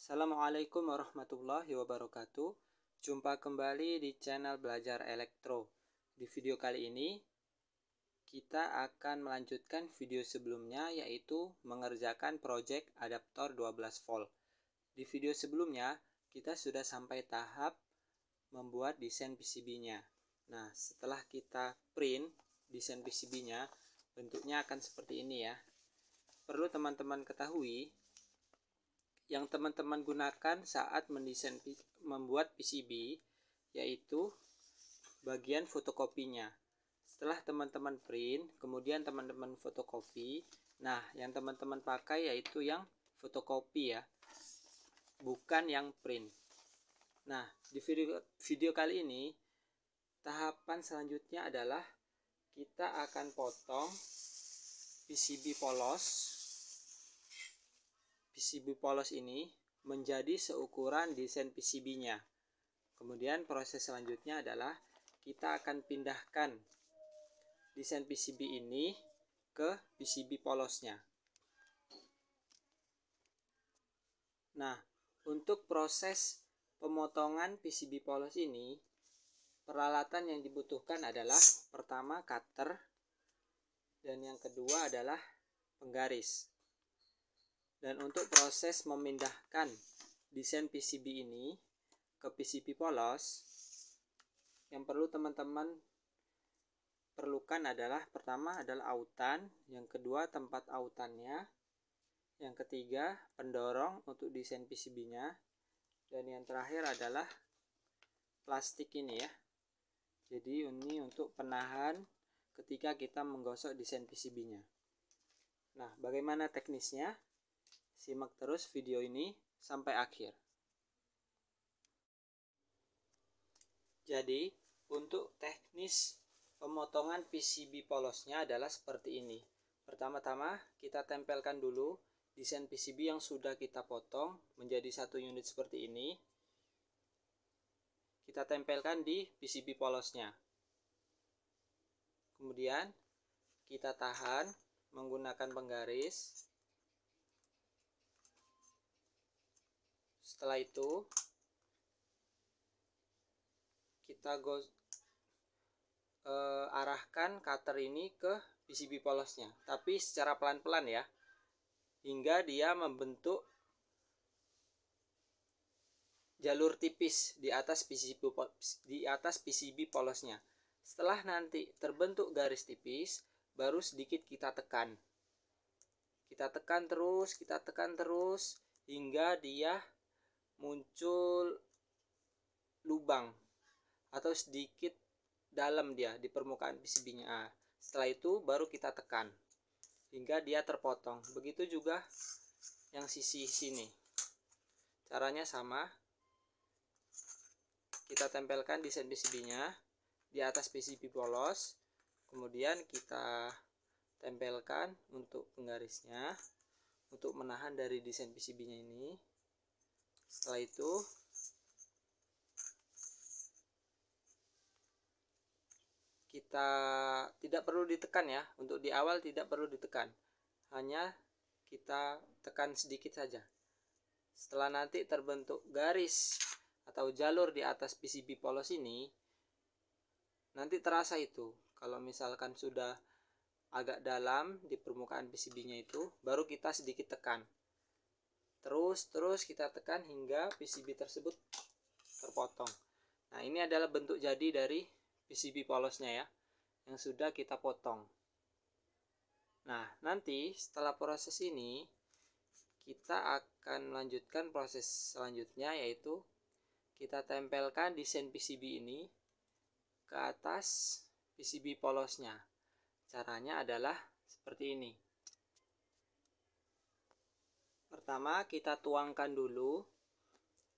Assalamualaikum warahmatullahi wabarakatuh. Jumpa kembali di channel Belajar Elektro. Di video kali ini kita akan melanjutkan video sebelumnya, yaitu mengerjakan proyek adaptor 12 volt. Di video sebelumnya kita sudah sampai tahap membuat desain PCB-nya. Nah, setelah kita print desain PCB-nya, bentuknya akan seperti ini ya. Perlu teman-teman ketahui, yang teman-teman gunakan saat membuat PCB yaitu bagian fotokopinya. Setelah teman-teman print, kemudian teman-teman fotokopi. Nah, yang teman-teman pakai yaitu yang fotokopi ya, bukan yang print. Nah, di video kali ini tahapan selanjutnya adalah kita akan potong PCB polos ini menjadi seukuran desain PCB-nya. Kemudian proses selanjutnya adalah kita akan pindahkan desain PCB ini ke PCB polosnya. Nah, untuk proses pemotongan PCB polos ini, peralatan yang dibutuhkan adalah pertama cutter, dan yang kedua adalah penggaris. Dan untuk proses memindahkan desain PCB ini ke PCB polos, yang perlu teman-teman perlukan adalah pertama adalah autan, yang kedua tempat autannya, yang ketiga pendorong untuk desain PCB-nya, dan yang terakhir adalah plastik ini ya. Jadi ini untuk penahan ketika kita menggosok desain PCB-nya. Nah, bagaimana teknisnya? Simak terus video ini sampai akhir. Jadi, untuk teknis pemotongan PCB polosnya adalah seperti ini. Pertama-tama kita tempelkan dulu desain PCB yang sudah kita potong menjadi satu unit seperti ini. Kita tempelkan di PCB polosnya. Kemudian kita tahan menggunakan penggaris. Setelah itu kita arahkan cutter ini ke PCB polosnya, tapi secara pelan-pelan ya, hingga dia membentuk jalur tipis di atas PCB polosnya. Setelah nanti terbentuk garis tipis, baru sedikit kita tekan. Kita tekan terus hingga dia muncul lubang atau sedikit dalam dia di permukaan PCB-nya. Setelah itu baru kita tekan hingga dia terpotong. Begitu juga yang sisi sini. Caranya sama. Kita tempelkan desain PCB-nya di atas PCB polos. Kemudian kita tempelkan untuk penggarisnya untuk menahan dari desain PCB-nya ini. Setelah itu kita tidak perlu ditekan ya, untuk di awal tidak perlu ditekan, hanya kita tekan sedikit saja. Setelah nanti terbentuk garis atau jalur di atas PCB polos ini, nanti terasa itu. Kalau misalkan sudah agak dalam di permukaan PCB-nya itu, baru kita sedikit tekan. Terus kita tekan hingga PCB tersebut terpotong. Nah, ini adalah bentuk jadi dari PCB polosnya ya, yang sudah kita potong. Nah, nanti setelah proses ini kita akan melanjutkan proses selanjutnya, yaitu kita tempelkan desain PCB ini ke atas PCB polosnya. Caranya adalah seperti ini. Pertama kita tuangkan dulu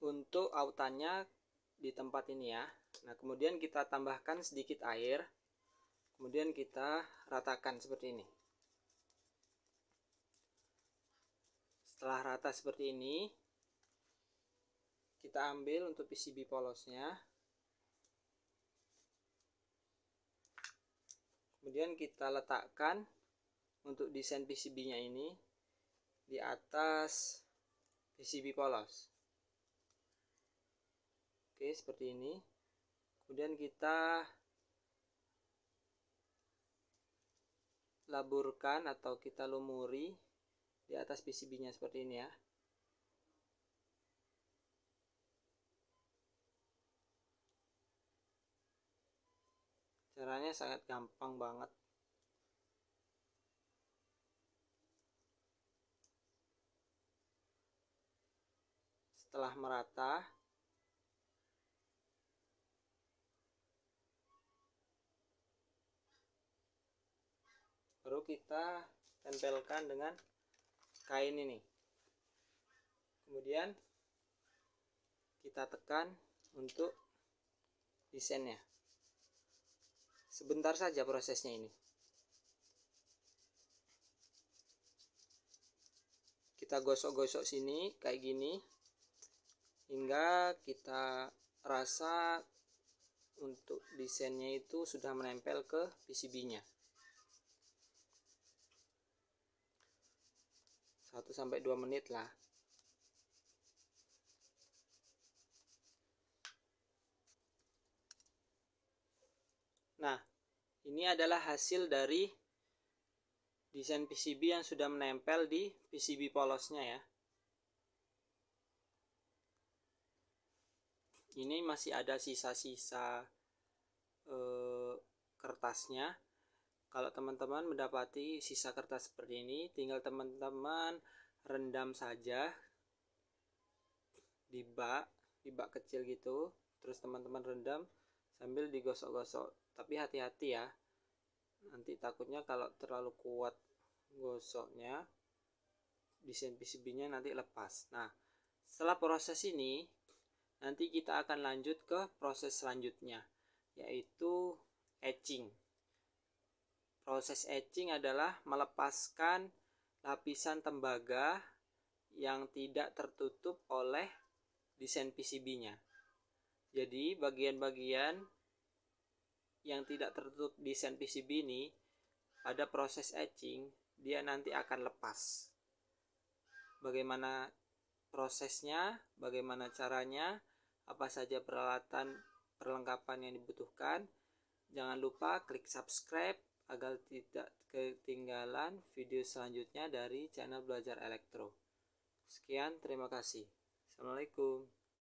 untuk autannya di tempat ini ya. Nah, kemudian kita tambahkan sedikit air. Kemudian kita ratakan seperti ini. Setelah rata seperti ini, kita ambil untuk PCB polosnya. Kemudian kita letakkan untuk desain PCB-nya ini di atas PCB polos. Oke, seperti ini. Kemudian kita laburkan atau kita lumuri di atas PCB-nya seperti ini ya. Caranya sangat gampang banget. Setelah merata, baru kita tempelkan dengan kain ini. Kemudian kita tekan untuk desainnya. Sebentar saja prosesnya ini. Kita gosok-gosok sini kayak gini hingga kita rasa untuk desainnya itu sudah menempel ke PCB-nya. 1-2 menit lah. Nah, ini adalah hasil dari desain PCB yang sudah menempel di PCB polosnya ya. Ini masih ada sisa-sisa kertasnya. Kalau teman-teman mendapati sisa kertas seperti ini, tinggal teman-teman rendam saja di bak kecil gitu. Terus teman-teman rendam sambil digosok-gosok. Tapi hati-hati ya, nanti takutnya kalau terlalu kuat gosoknya, desain PCB-nya nanti lepas. Nah, setelah proses ini, nanti kita akan lanjut ke proses selanjutnya, yaitu etching. Proses etching adalah melepaskan lapisan tembaga yang tidak tertutup oleh desain PCB-nya. Jadi bagian-bagian yang tidak tertutup desain PCB ini pada proses etching dia nanti akan lepas. Bagaimana prosesnya, bagaimana caranya, apa saja peralatan perlengkapan yang dibutuhkan. Jangan lupa klik subscribe agar tidak ketinggalan video selanjutnya dari channel Belajar Elektro. Sekian, terima kasih. Assalamualaikum.